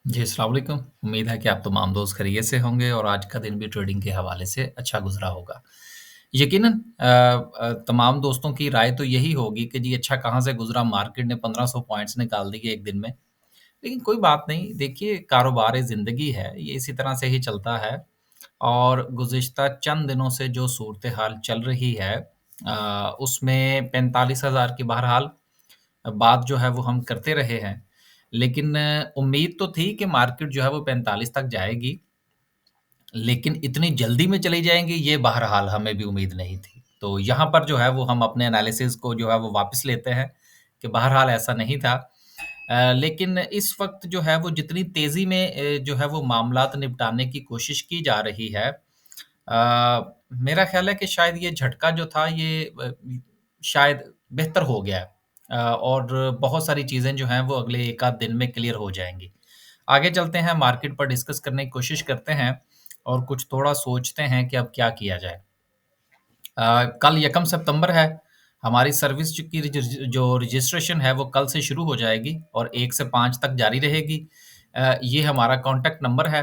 जी, अस्सलाम वालेकुम। उम्मीद है कि आप तमाम दोस्त खैरियत से होंगे और आज का दिन भी ट्रेडिंग के हवाले से अच्छा गुज़रा होगा। यकीनन तमाम दोस्तों की राय तो यही होगी कि जी अच्छा कहाँ से गुज़रा, मार्केट ने 1500 पॉइंट्स निकाल दिए एक दिन में। लेकिन कोई बात नहीं, देखिए कारोबार ज़िंदगी है, ये इसी तरह से ही चलता है और गुज़िश्ता चंद दिनों से जो सूरत-ए-हाल चल रही है उसमें 45,000 की बहरहाल बात जो है वो हम करते रहे हैं। लेकिन उम्मीद तो थी कि मार्केट जो है वो 45 तक जाएगी, लेकिन इतनी जल्दी में चली जाएँगी ये बहरहाल हमें भी उम्मीद नहीं थी। तो यहाँ पर जो है वो हम अपने एनालिसिस को जो है वो वापस लेते हैं कि बहरहाल ऐसा नहीं था। लेकिन इस वक़्त जो है वो जितनी तेज़ी में जो है वो मामलात निपटाने की कोशिश की जा रही है मेरा ख़्याल है कि शायद ये झटका जो था ये शायद बेहतर हो गया है और बहुत सारी चीज़ें जो हैं वो अगले 1 आध दिन में क्लियर हो जाएँगी। आगे चलते हैं मार्केट पर डिस्कस करने की कोशिश करते हैं और कुछ थोड़ा सोचते हैं कि अब क्या किया जाए। कल यकम सितंबर है, हमारी सर्विस की जो रजिस्ट्रेशन है वो कल से शुरू हो जाएगी और 1 से 5 तक जारी रहेगी। ये हमारा कॉन्टैक्ट नंबर है।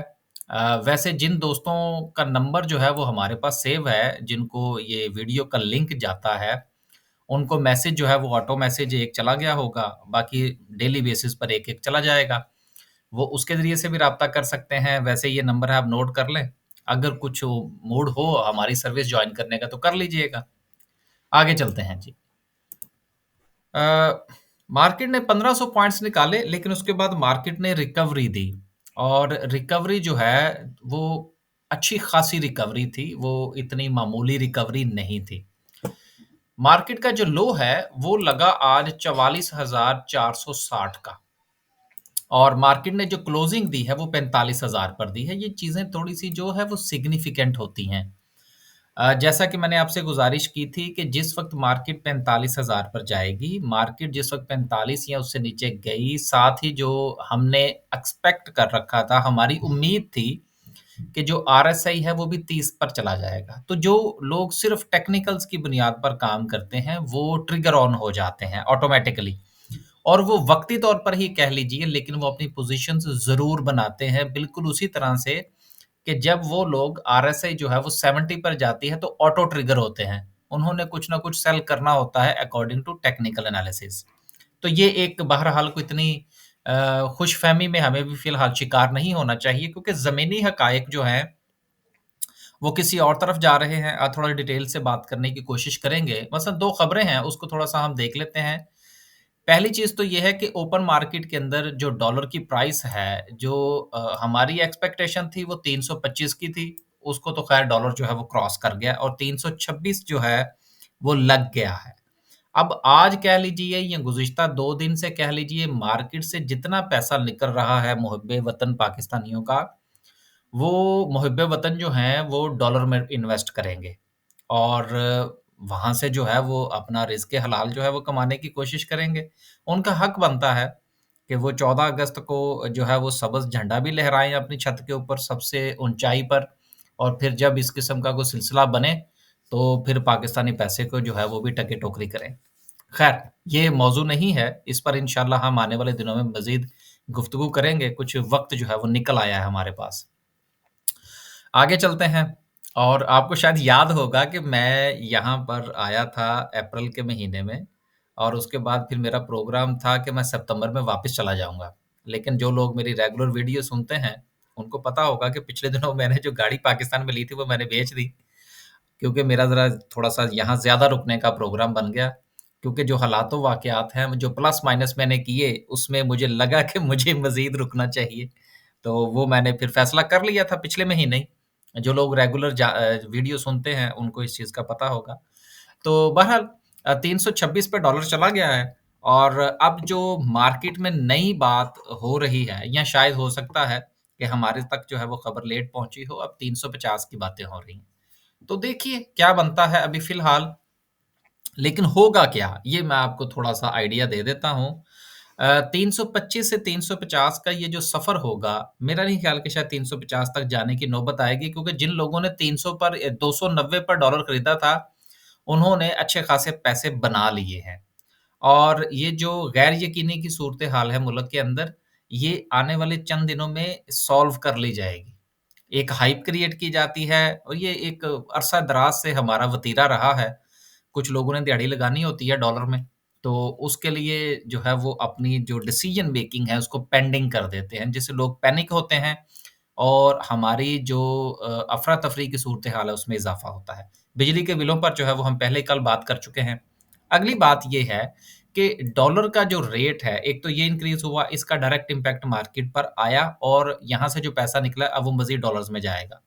वैसे जिन दोस्तों का नंबर जो है वो हमारे पास सेव है, जिनको ये वीडियो का लिंक जाता है, उनको मैसेज जो है वो ऑटो मैसेज एक चला गया होगा, बाकी डेली बेसिस पर एक-एक चला जाएगा। वो उसके ज़रिए से भी राब्ता कर सकते हैं, वैसे ये नंबर है आप नोट कर लें। अगर कुछ मूड हो हमारी सर्विस जॉइन करने का तो कर लीजिएगा। आगे चलते हैं जी। अ, मार्केट ने 1500 पॉइंट्स निकाले लेकिन उसके बाद मार्केट ने रिकवरी दी और रिकवरी जो है वो अच्छी खासी रिकवरी थी, वो इतनी मामूली रिकवरी नहीं थी। मार्केट का जो लो है वो लगा आज 44,460 का और मार्केट ने जो क्लोजिंग दी है वो 45,000 पर दी है। ये चीज़ें थोड़ी-सी जो है वो सिग्निफिकेंट होती हैं। जैसा कि मैंने आपसे गुज़ारिश की थी कि जिस वक़्त मार्केट 45,000 पर जाएगी, मार्केट जिस वक़्त 45 या उससे नीचे गई, साथ ही जो हमने एक्सपेक्ट कर रखा था, हमारी उम्मीद थी कि जो आरएसआई है वो भी 30 पर चला जाएगा। तो जो लोग सिर्फ़ टेक्निकल्स की बुनियाद पर काम करते हैं, वो ट्रिगर ऑन हो जाते हैं ऑटोमैटिकली और वो वक़्ती तौर पर ही कह लीजिए लेकिन वो अपनी पोज़ीशंस ज़रूर बनाते हैं, बिल्कुल उसी तरह से कि जब वो लोग आरएसआई जो है वो 70 पर जाती है तो ऑटो ट्रिगर होते हैं। उन्होंने कुछ न कुछ सेल करना होता है अकॉर्डिंग टू टेक्निकल एनालिसिस। तो ये एक बहरहाल को इतनी खुशफ़हमी में हमें भी फ़िलहाल शिकार नहीं होना चाहिए क्योंकि ज़मीनी हक़ाइक़ जो हैं, वो किसी और तरफ जा रहे हैं। थोड़ा डिटेल से बात करने की कोशिश करेंगे। मसलन 2 खबरें हैं, उसको थोड़ा-सा हम देख लेते हैं। पहली चीज़ तो ये है कि ओपन मार्केट के अंदर जो डॉलर की प्राइस है, जो हमारी एक्सपेक्टेशन थी वो 325 की थी, उसको तो ख़ैर डॉलर जो है वो क्रॉस कर गया और 326 जो है, वो लग गया है। अब आज कह लीजिए या गुज़िश्ता 2 दिन से कह लीजिए मार्केट से जितना पैसा निकल रहा है मुहिब्बे वतन पाकिस्तानियों का, वो मुहिब्बे वतन जो हैं वो डॉलर में इन्वेस्ट करेंगे और वहाँ से जो है वो अपना रिज़्क़ हलाल जो है वो कमाने की कोशिश करेंगे। उनका हक बनता है कि वो 14 अगस्त को जो है वो सब्ज़ झंडा भी लहराएँ अपनी छत के ऊपर सबसे ऊँचाई पर और फिर जब इस किस्म का कोई सिलसिला बने, तो फिर पाकिस्तानी पैसे को जो है वो भी टके-टोकरी करें। ख़ैर, ये मौज़ू नहीं है, इस पर इंशाअल्लाह हम आने वाले दिनों में मज़ीद गुफ्तगू करेंगे, कुछ वक़्त जो है वो निकल आया है हमारे पास। आगे चलते हैं और आपको शायद याद होगा कि मैं यहाँ पर आया था अप्रैल के महीने में और उसके बाद फिर मेरा प्रोग्राम था कि मैं सितंबर में वापस चला जाऊँगा। लेकिन जो लोग मेरी रेगुलर वीडियो सुनते हैं, उनको पता होगा कि पिछले दिनों मैंने जो गाड़ी पाकिस्तान में ली थी, वो मैंने बेच दी। क्योंकि मेरा ज़रा थोड़ा-सा यहाँ ज़्यादा रुकने का प्रोग्राम बन गया। क्योंकि जो हालात व वाक़यात हैं, जो प्लस माइनस मैंने किए, उसमें मुझे लगा कि मुझे मज़ीद रुकना चाहिए। तो वो मैंने फिर फ़ैसला कर लिया था पिछले महीने ही। जो लोग रेगुलर वीडियो सुनते हैं, उनको इस चीज़ का पता होगा। तो बहरहाल 326 पे डॉलर चला गया है और अब जो मार्केट में नई बात हो रही है या शायद हो सकता है कि हमारे तक जो है वो खबर लेट पहुँची हो, अब 350 की बातें हो रही हैं। तो देखिए क्या बनता है अभी फ़िलहाल, लेकिन होगा क्या? ये मैं आपको थोड़ा-सा आइडिया दे देता हूँ। 325 से 350 का ये जो सफ़र होगा, मेरा नहीं ख़्याल कि शायद 350 तक जाने की नौबत आएगी क्योंकि जिन लोगों ने 300 पर 290 पर डॉलर खरीदा था, उन्होंने अच्छे खासे पैसे बना लिए हैं। और ये जो गैर यकीनी की सूरत-ए-हाल है मुल्क के अंदर, ये आने वाले चंद दिनों में सॉल्व कर ली जाएगी। एक हाइप क्रिएट की जाती है और ये एक अरसा दराज से हमारा वतीरा रहा है। कुछ लोगों ने दिहाड़ी लगानी होती है डॉलर में, तो उसके लिए जो है वो अपनी जो डिसीजन मेकिंग है उसको पेंडिंग कर देते हैं, जिससे लोग पैनिक होते हैं और हमारी जो अफ़रा-तफ़री की सूरत-ए-हाल है उसमें इज़ाफ़ा होता है। बिजली के बिलों पर जो है वो हम पहले ही कल बात कर चुके हैं। अगली बात ये है कि डॉलर का जो रेट है, एक तो ये इंक्रीज़ हुआ, इसका डायरेक्ट इम्पैक्ट मार्केट पर आया और यहाँ से जो पैसा निकला अब वो मज़ीद डॉलर्स में जाएगा।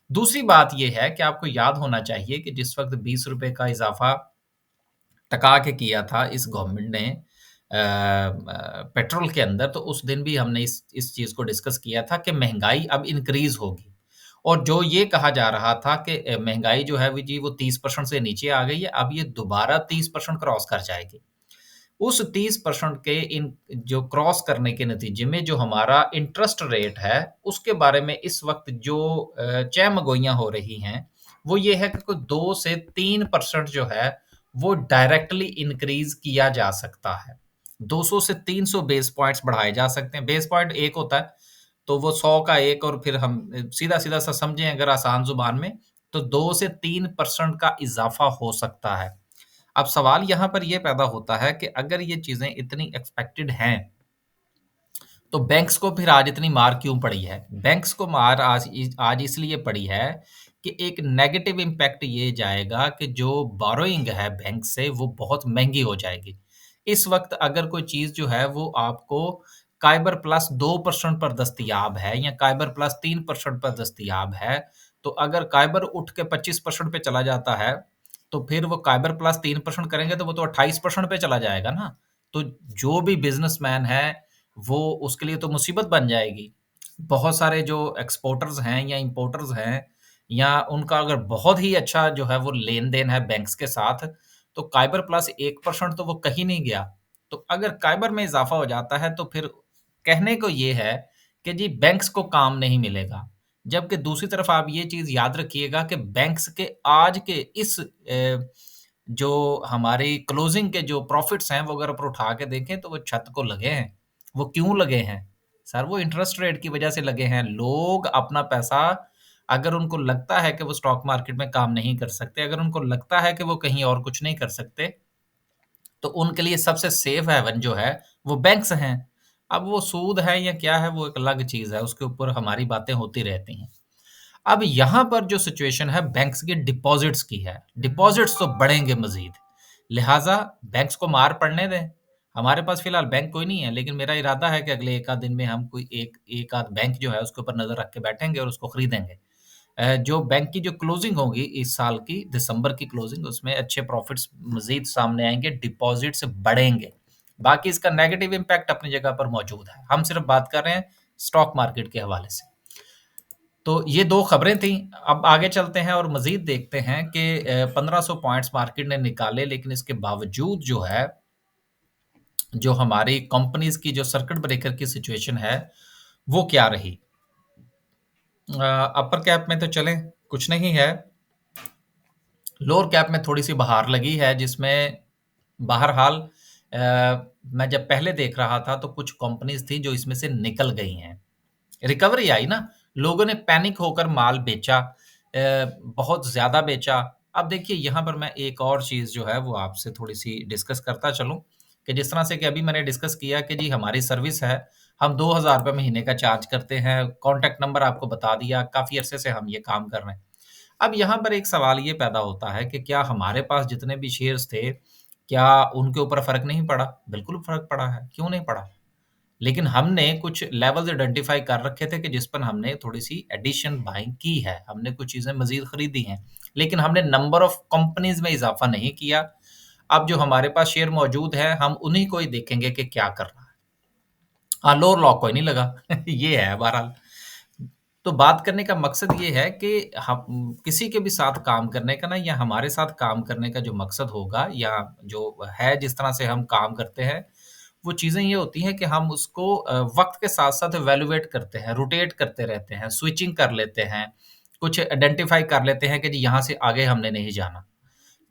दूसरी बात ये है कि आपको याद होना चाहिए कि जिस वक़्त ₹20 का इज़ाफ़ा टका के किया था इस गवर्नमेंट ने पेट्रोल के अंदर, तो उस दिन भी हमने इस चीज़ को डिस्कस किया था कि महँगाई अब इंक्रीज़ होगी और जो ये कहा जा रहा था कि महँगाई जो है वो जी वो 30% से नीचे आ गई है, अब ये दोबारा 30% क्रॉस कर जाएगी। उस 30% के इन जो क्रॉस करने के नतीजे में जो हमारा इंटरेस्ट रेट है, उसके बारे में इस वक़्त जो चह-मगोइयाँ हो रही हैं, वो ये है कि कोई 2 से 3% जो है, वो डायरेक्टली इंक्रीज़ किया जा सकता है। 200 से 300 बेस पॉइंट्स बढ़ाए जा सकते हैं। बेस पॉइंट 1 होता है, तो वो 100 का 1 और फिर हम सीधा-सीधा सा समझें अगर आसान ज़ुबान में, तो 2 से 3% का इज़ाफ़ा हो सकता है। अब सवाल यहाँ पर ये पैदा होता है कि अगर ये चीज़ें इतनी एक्सपेक्टेड हैं, तो बैंक्स को फिर आज इतनी मार क्यों पड़ी है? बैंक्स को मार आज इसलिए पड़ी है कि एक नेगेटिव इम्पैक्ट ये जाएगा कि जो बोरोइंग है बैंक से वो बहुत महँगी हो जाएगी। इस वक़्त अगर कोई चीज़ जो है वो आपको काइबर प्लस 2% पर दस्तयाब है या काइबर प्लस 3% पर दस्तयाब है, तो अगर काइबर उठ के 25% पे चला जाता है, तो फिर वो काइबर प्लस 3% करेंगे तो वो तो 28% पे चला जाएगा ना। तो जो भी बिज़नेसमैन है वो उसके लिए तो मुसीबत बन जाएगी। बहुत सारे जो एक्सपोर्टर्स हैं या इम्पोर्टर्स हैं या उनका अगर बहुत ही अच्छा जो है वो लेन-देन है बैंक्स के साथ, तो काइबर प्लस 1% तो वो कहीं नहीं गया। तो अगर काइबर में इज़ाफ़ा हो जाता है तो फिर कहने को ये है कि जी बैंक्स को काम नहीं मिलेगा। जबकि दूसरी तरफ आप ये चीज़ याद रखिएगा कि बैंक्स के आज के इस जो हमारी क्लोजिंग के जो प्रॉफ़िट्स हैं वो अगर आप उठा के देखें तो वो छत को लगे हैं। वो क्यों लगे हैं? सर वो इंटरेस्ट रेट की वजह से लगे हैं। लोग अपना पैसा अगर उनको लगता है कि वो स्टॉक मार्केट में काम नहीं कर सकते, अगर उनको लगता है कि वो कहीं और कुछ नहीं कर सकते, तो उनके लिए सबसे सेफ हेवन जो है, वो बैंक्स हैं। अब वो सूद है या क्या है, वो एक अलग चीज़ है, उसके ऊपर हमारी बातें होती रहती हैं। अब यहाँ पर जो सिचुएशन है बैंक्स के डिपॉज़िट्स की है। डिपॉज़िट्स तो बढ़ेंगे मज़ीद, लिहाज़ा बैंक्स को मार पड़ने दें। हमारे पास फ़िलहाल बैंक कोई नहीं है, लेकिन मेरा इरादा है कि अगले 1 आध दिन में हम कोई एक एक आध बैंक जो है उसके ऊपर नज़र रख के बैठेंगे और उसको खरीदेंगे। जो बैंक की जो क्लोजिंग होगी इस साल की, दिसंबर की क्लोजिंग उसमें अच्छे प्रॉफ़िट्स मज़ीद सामने आएँगे, डिपॉज़िट्स बढ़ेंगे। बाकी इसका नेगेटिव इम्पैक्ट अपनी जगह पर मौजूद है। हम सिर्फ़ बात कर रहे हैं स्टॉक मार्केट के हवाले से। तो ये 2 खबरें थीं। अब आगे चलते हैं और मज़ीद देखते हैं कि 1500 पॉइंट्स मार्केट ने निकाले, लेकिन इसके बावजूद जो है, जो हमारी कंपनीज़ की जो सर्किट ब्रेकर की सिचुएशन है, वो क्या रही? अपर कैप में तो चलें, कुछ नहीं है। लोअर कैप में थोड़ी-सी बहार लगी है, जिसमें बहरहाल मैं जब पहले देख रहा था, तो कुछ कंपनीज़ थी, जो इसमें से निकल गई हैं। रिकवरी आई ना, लोगों ने पैनिक होकर माल बेचा बहुत ज़्यादा बेचा। अब देखिए यहाँ पर मैं एक और चीज़ जो है वो आपसे थोड़ी-सी डिस्कस करता चलूँ, कि जिस तरह से कि अभी मैंने डिस्कस किया कि जी हमारी सर्विस है, हम ₹2000 महीने का चार्ज करते हैं, कॉन्टैक्ट नंबर आपको बता दिया, काफ़ी अरसे से हम ये काम कर रहे हैं। अब यहाँ पर एक सवाल ये पैदा होता है कि क्या हमारे पास जितने भी शेयर्स थे, क्या उनके ऊपर फ़र्क नहीं पड़ा? बिल्कुल फ़र्क पड़ा है, क्यों नहीं पड़ा? लेकिन हमने कुछ लेवल्स आइडेंटिफ़ाई कर रखे थे कि जिस पर हमने थोड़ी-सी एडिशन बाइंग की है। हमने कुछ चीज़ें मज़ीद खरीदी हैं, लेकिन हमने नंबर ऑफ कंपनीज़ में इज़ाफ़ा नहीं किया। अब जो हमारे पास शेयर मौजूद हैं, हम उन्हीं को ही देखेंगे कि क्या कर रहा है। हाँ, लोअर लॉक कोई नहीं लगा। ये है बहरहाल। तो बात करने का मकसद ये है कि हम किसी के भी साथ काम करने का ना या हमारे साथ काम करने का जो मकसद होगा या जो है जिस तरह से हम काम करते हैं, वो चीज़ें ये होती हैं कि हम उसको वक़्त के साथ-साथ इवैल्यूएट करते हैं, रोटेट करते रहते हैं, स्विचिंग कर लेते हैं, कुछ आइडेंटिफ़ाई कर लेते हैं कि जी यहाँ से आगे हमने नहीं जाना।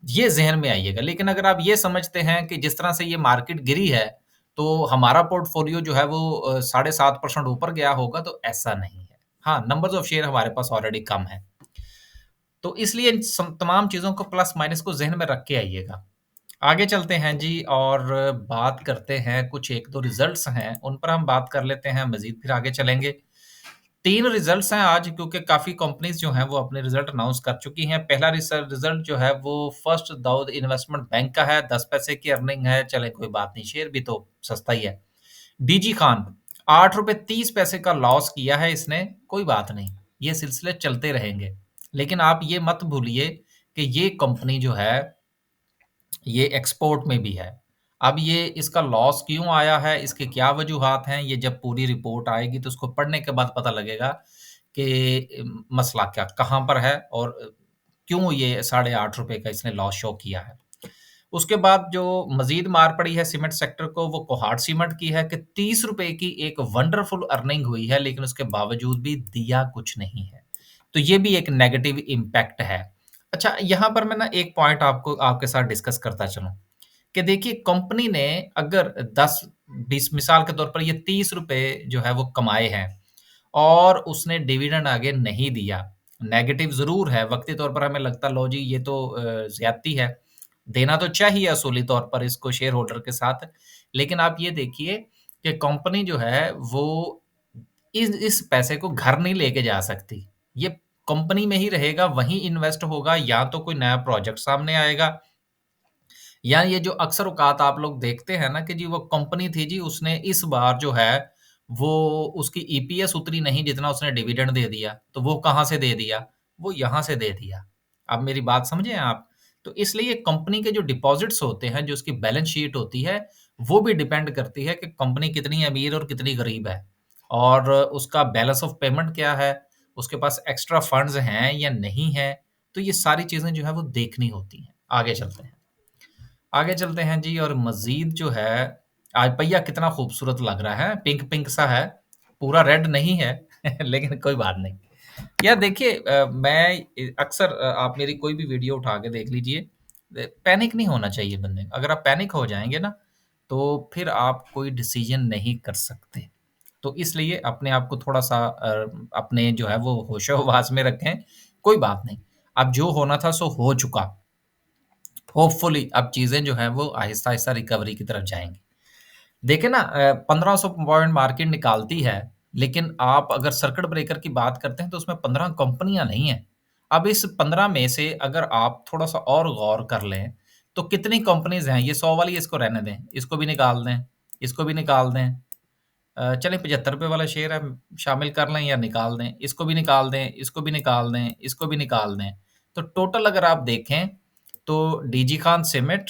ये ज़हन में आइएगा, लेकिन अगर आप ये समझते हैं कि जिस तरह से ये मार्केट गिरी है, तो हमारा पोर्टफोलियो जो है वो 7.5% ऊपर गया होगा, तो ऐसा नहीं है। हाँ, नंबर्स ऑफ शेयर हमारे पास ऑलरेडी कम है। तो इसलिए इन तमाम चीज़ों को प्लस माइनस को ज़हन में रख के आइएगा। आगे चलते हैं जी और बात करते हैं, कुछ 1-2 रिज़ल्ट्स हैं, उन पर हम बात कर लेते हैं, मज़ीद फिर आगे चलेंगे। 3 रिज़ल्ट्स हैं आज, क्योंकि काफ़ी कंपनीज़ जो हैं वो अपने रिज़ल्ट अनाउंस कर चुकी हैं। पहला रिज़ल्ट जो है वो फर्स्ट दाऊद इन्वेस्टमेंट बैंक का है, 10 पैसे की अर्निंग है, चलें कोई बात नहीं, शेयर भी तो सस्ता ही है। डीजी खान ₹8.30 का लॉस किया है इसने, कोई बात नहीं, ये सिलसिले चलते रहेंगे। लेकिन आप ये मत भूलिए कि ये कंपनी जो है, ये एक्सपोर्ट में भी है। अब ये इसका लॉस क्यों आया है, इसके क्या वजूहात हैं, ये जब पूरी रिपोर्ट आएगी तो उसको पढ़ने के बाद पता लगेगा कि मसला क्या कहाँ पर है और क्यों ये ₹8.5 का इसने लॉस शो किया है। उसके बाद जो मज़ीद मार पड़ी है सीमेंट सेक्टर को, वो कोहाट सीमेंट की है कि ₹30 की एक वंडरफुल अर्निंग हुई है, लेकिन उसके बावजूद भी दिया कुछ नहीं है। तो ये भी एक नेगेटिव इम्पैक्ट है। अच्छा, यहाँ पर मैं ना एक पॉइंट आपको आपके साथ डिस्कस करता चलूँ कि देखिए, कंपनी ने अगर 10-20 मिसाल के तौर पर ये ₹30 जो है वो कमाए हैं और उसने डिविडेंड आगे नहीं दिया। नेगेटिव ज़रूर है, वक़्ती तौर पर हमें लगता लो जी ये तो ज़्यादती है। देना तो चाहिए असूली तौर पर इसको शेयर होल्डर के साथ। लेकिन आप ये देखिए कि कंपनी जो है वो इस पैसे को घर नहीं लेके जा सकती। ये कंपनी में ही रहेगा, वहीं इन्वेस्ट होगा, या तो कोई नया प्रोजेक्ट सामने आएगा, या ये जो अक्सर औकात आप लोग देखते हैं ना कि जी वो कंपनी थी जी, उसने इस बार जो है वो उसकी ईपीएस उतनी नहीं जितना उसने डिविडेंड दे दिया। तो वो कहाँ से दे दिया? वो यहाँ से दे दिया। अब मेरी बात समझे आप? तो इसलिए कंपनी के जो डिपॉज़िट्स होते हैं, जो उसकी बैलेंस शीट होती है, वो भी डिपेंड करती है कि कंपनी कितनी अमीर और कितनी गरीब है। और उसका बैलेंस ऑफ पेमेंट क्या है? उसके पास एक्स्ट्रा फंड्स हैं या नहीं हैं? तो ये सारी चीज़ें जो है वो देखनी होती हैं। आगे चलते हैं। आगे चलते हैं जी और मज़ीद जो है, आज पहिया कितना खूबसूरत लग रहा है, पिंक-पिंक सा है, पूरा रेड नहीं है लेकिन कोई बात नहीं। यार देखिए, मैं अक्सर आप मेरी कोई भी वीडियो उठा के देख लीजिए, पैनिक नहीं होना चाहिए बंदे को। अगर आप पैनिक हो जाएँगे ना, तो फिर आप कोई डिसीज़न नहीं कर सकते। तो इसलिए अपने आप को थोड़ा-सा अपने जो है वो होशो-हवास में रखें, कोई बात नहीं। अब जो होना था सो हो चुका। होपफुली अब चीज़ें जो हैं वो आहिस्ता-आहिस्ता रिकवरी की तरफ जाएँगी। देखिए ना, 1500 पॉइंट मार्केट निकालती है, लेकिन आप अगर सर्किट ब्रेकर की बात करते हैं तो उसमें 15 कंपनियाँ नहीं हैं। अब इस 15 में से अगर आप थोड़ा-सा और गौर कर लें, तो कितनी कंपनीज़ हैं, ये 100 वाली इसको रहने दें, इसको भी निकाल दें, इसको भी निकाल दें। चलें ₹75 वाला शेयर है, शामिल कर लें या निकाल दें, इसको भी निकाल दें, इसको भी निकाल दें, इसको भी निकाल दें। तो टोटल अगर आप देखें, तो डीजी खान सिमेंट,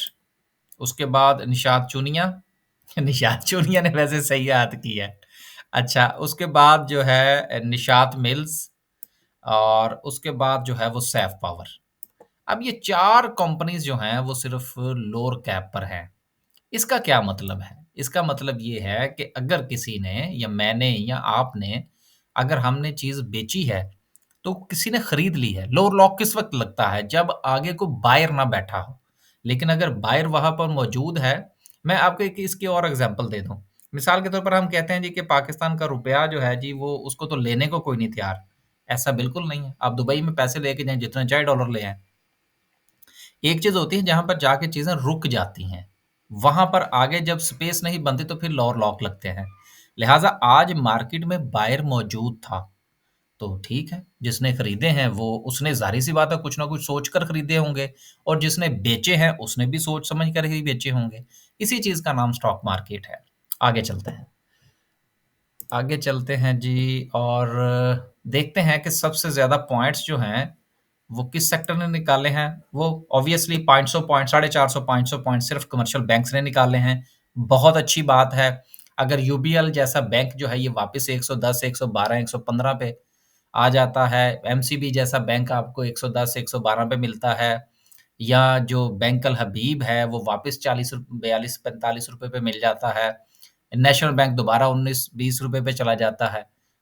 उसके बाद निशात चूनिया निशात चूनिया ने वैसे सही याद की है। अच्छा, उसके बाद जो है निशात मिल्स, और उसके बाद जो है वो सैफ पावर। अब ये 4 कंपनीज़ जो हैं वो सिर्फ़ लोअर कैप पर हैं। इसका क्या मतलब है? इसका मतलब ये है कि अगर किसी ने या मैंने या आपने, अगर हमने चीज़ बेची है, तो किसी ने खरीद ली है। लोअर लॉक किस वक़्त लगता है? जब आगे कोई बायर ना बैठा हो। लेकिन अगर बायर वहाँ पर मौजूद है, मैं आपको एक इसकी और एग्ज़ाम्पल दे दूँ। मिसाल के तौर पर हम कहते हैं जी कि पाकिस्तान का रुपया जो है जी, वो उसको तो लेने को कोई नहीं तैयार। ऐसा बिल्कुल नहीं है। आप दुबई में पैसे लेके जाएँ, जितने चाहे डॉलर ले आएँ। एक चीज़ होती है जहाँ पर जाके चीज़ें रुक जाती हैं। वहाँ पर आगे जब स्पेस नहीं बनती तो फिर लोअर लॉक लगते हैं। लिहाज़ा आज मार्केट में बायर मौजूद था, तो ठीक है, जिसने खरीदे हैं वो उसने ज़ाहिर-सी बात है कुछ ना कुछ सोच कर खरीदे होंगे, और जिसने बेचे हैं उसने भी सोच समझ कर ही बेचे होंगे। इसी चीज़ का नाम स्टॉक मार्केट है। आगे चलते हैं। आगे चलते हैं जी और देखते हैं कि सबसे ज़्यादा पॉइंट्स जो हैं, वो किस सेक्टर ने निकाले हैं। वो ऑब्वियसली 500 पॉइंट, 450 500 पॉइंट सिर्फ़ कमर्शियल बैंक्स ने निकाले हैं। बहुत अच्छी बात है। अगर यूबीएल जैसा बैंक जो है ये वापस 110, 112, 115 पे आ जाता है, एमसीबी जैसा बैंक आपको 110, 112 पे मिलता है, या जो बैंक अल हबीब है वो वापस 40 42, 45 रुपए पे मिल जाता है। नेशनल बैंक दोबारा 19-20 रुपए पे चला जाता है।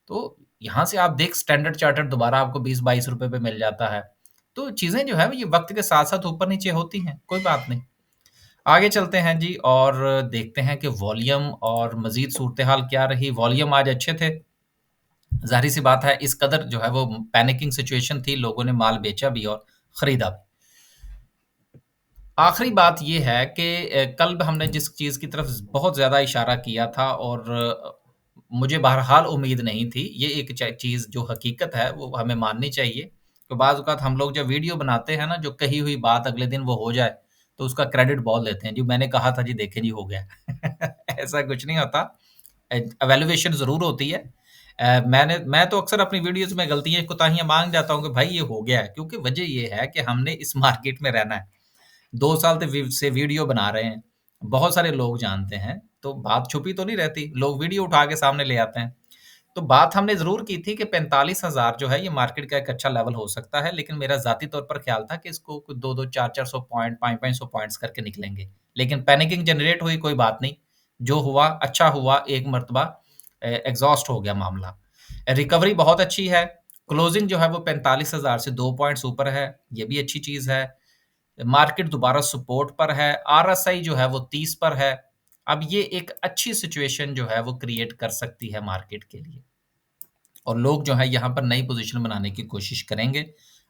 तो यहाँ से आप देख स्टैंडर्ड चार्टर्ड दोबारा आपको 20-22 रुपए पे मिल जाता है। तो चीज़ें जो है ये वक़्त के साथ-साथ ऊपर-नीचे होती हैं, कोई बात नहीं। आगे चलते हैं जी और देखते हैं कि वॉल्यूम और मज़ीद सूरत-ए-हाल क्या रही। वॉल्यूम आज अच्छे थे। ज़ाहिर-सी बात है इस कदर जो है वो पैनिकिंग सिचुएशन थी, लोगों ने माल बेचा भी और खरीदा भी। आखिरी बात ये है कि कल हमने जिस चीज़ की तरफ बहुत ज़्यादा इशारा किया था और मुझे बहरहाल उम्मीद नहीं थी, ये एक चीज़ जो हकीकत है वो हमें माननी चाहिए। तो बाज़ औक़ात हम लोग जब वीडियो बनाते हैं ना, जो कही हुई बात अगले दिन वो हो जाए, तो उसका क्रेडिट बहुत लेते हैं, जी मैंने कहा था जी देखें जी हो गया। ऐसा कुछ नहीं होता। इवैल्यूएशन ज़रूर होती है। मैं तो अक्सर अपनी वीडियोज़ में गलतियाँ, कोताहियाँ माँग जाता हूँ कि भाई ये हो गया है, क्योंकि वजह ये है कि हमने इस मार्केट में रहना है। 2 साल से वीडियो बना रहे हैं, बहुत सारे लोग जानते हैं, तो बात छुपी तो नहीं रहती, लोग वीडियो उठा के सामने ले आते हैं। तो बात हमने ज़रूर की थी कि 45,000 जो है ये मार्केट का एक अच्छा लेवल हो सकता है, लेकिन मेरा ज़ाती तौर पर ख़्याल था कि इसको कुछ 2-2 4-4 सौ पॉइंट, 5-5 सौ पॉइंट्स करके निकलेंगे। लेकिन पैनिकिंग जनरेट हुई, कोई बात नहीं, जो हुआ अच्छा हुआ, एक मर्तबा एग्ज़ॉस्ट हो गया मामला। रिकवरी बहुत अच्छी है, क्लोजिंग जो है वो 45,000 से 2 पॉइंट्स ऊपर है, ये भी अच्छी चीज़ है। मार्केट दोबारा सपोर्ट पर है, आरएसआई जो है वो 30 पर है। अब ये एक अच्छी सिचुएशन जो है वो क्रिएट कर सकती है मार्केट के लिए और लोग जो है यहाँ पर नई पोज़ीशन बनाने की कोशिश करेंगे।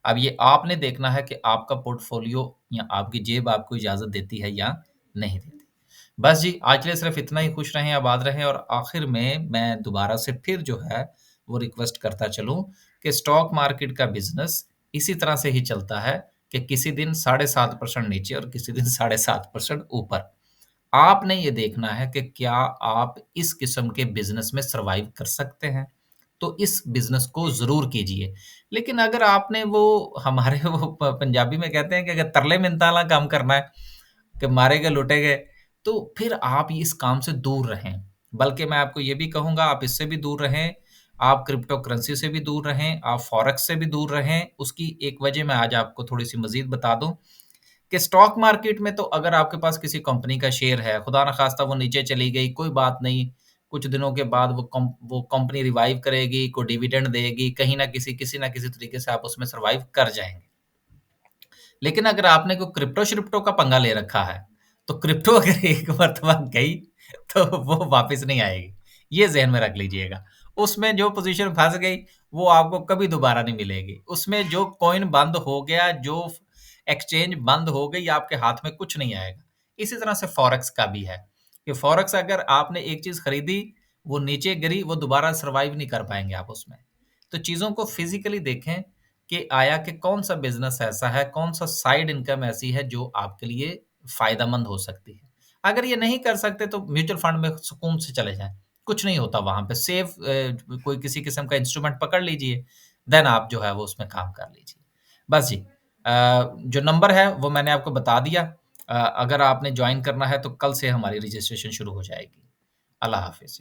अब ये आपने देखना है कि आपका पोर्टफ़ोलियो या आपकी जेब आपको इजाज़त देती है या नहीं देती। बस जी, आज के लिए सिर्फ़ इतना ही। खुश रहें, आबाद रहें और आखिर में मैं दोबारा से फिर जो है वो रिक्वेस्ट करता चलूँ कि स्टॉक मार्केट का बिज़नेस इसी तरह से ही चलता है कि किसी दिन 7.5% नीचे और किसी दिन 7.5% ऊपर। आपने ये देखना है कि क्या आप इस किस्म के बिज़नेस में सर्वाइव कर सकते हैं? तो इस बिज़नेस को ज़रूर कीजिए। लेकिन अगर आपने वो हमारे वो प पंजाबी में कहते हैं कि अगर तरले मिन्नतां आला काम करना है कि मारे गए, लुटे गए, तो फिर आप इस काम से दूर रहें। बल्कि मैं आपको ये भी कहूँगा आप इससे भी दूर रहें, आप क्रिप्टो करेंसी से भी दूर रहें, आप फॉरेक्स से भी दूर रहें। उसकी एक वजह मैं आज आपको थोड़ी-सी मज़ीद बता दूँ कि स्टॉक मार्केट में तो अगर आपके पास किसी कंपनी का शेयर है, खुदा ना ख़ास्ता वो नीचे चली गई, कोई बात नहीं। कुछ दिनों के बाद वो कंपनी रिवाइव करेगी, कोई डिविडेंड देगी, कहीं न किसी न किसी तरीके से आप उसमें सर्वाइव कर जाएँगे। लेकिन अगर आपने कोई क्रिप्टो-श्रिप्टो का पंगा ले रखा है, तो क्रिप्टो अगर एक मर्तबा गई, तो वो वापस नहीं आएगी। ये ज़हन में रख लीजिएगा। उसमें जो पोज़ीशन फँस गई, वो आपको कभी दोबारा नहीं मिलेगी। उसमें जो कॉइन बंद हो गया, जो एक्सचेंज बंद हो गई, आपके हाथ में कुछ नहीं आएगा। इसी तरह से फॉरेक्स का भी है, कि फॉरेक्स अगर आपने एक चीज़ खरीदी, वो नीचे गिरी, वो दोबारा सर्वाइव नहीं कर पाएँगे आप उसमें। तो चीज़ों को फ़िज़िकली देखें कि आया कि कौन-सा बिज़नेस ऐसा है, कौन-सा साइड इनकम ऐसी है जो आपके लिए फ़ायदेमंद हो सकती है। अगर ये नहीं कर सकते तो म्यूचुअल फंड में सुकून से चले जाएँ, कुछ नहीं होता वहाँ पे सेफ कोई किसी किस्म का इंस्ट्रूमेंट पकड़ लीजिए, देन आप जो है वो उसमें काम कर लीजिए। बस जी जो नंबर है वो मैंने आपको बता दिया। अगर आपने जॉइन करना है तो कल से हमारी रजिस्ट्रेशन शुरू हो जाएगी। अल्लाह हाफ़िज़।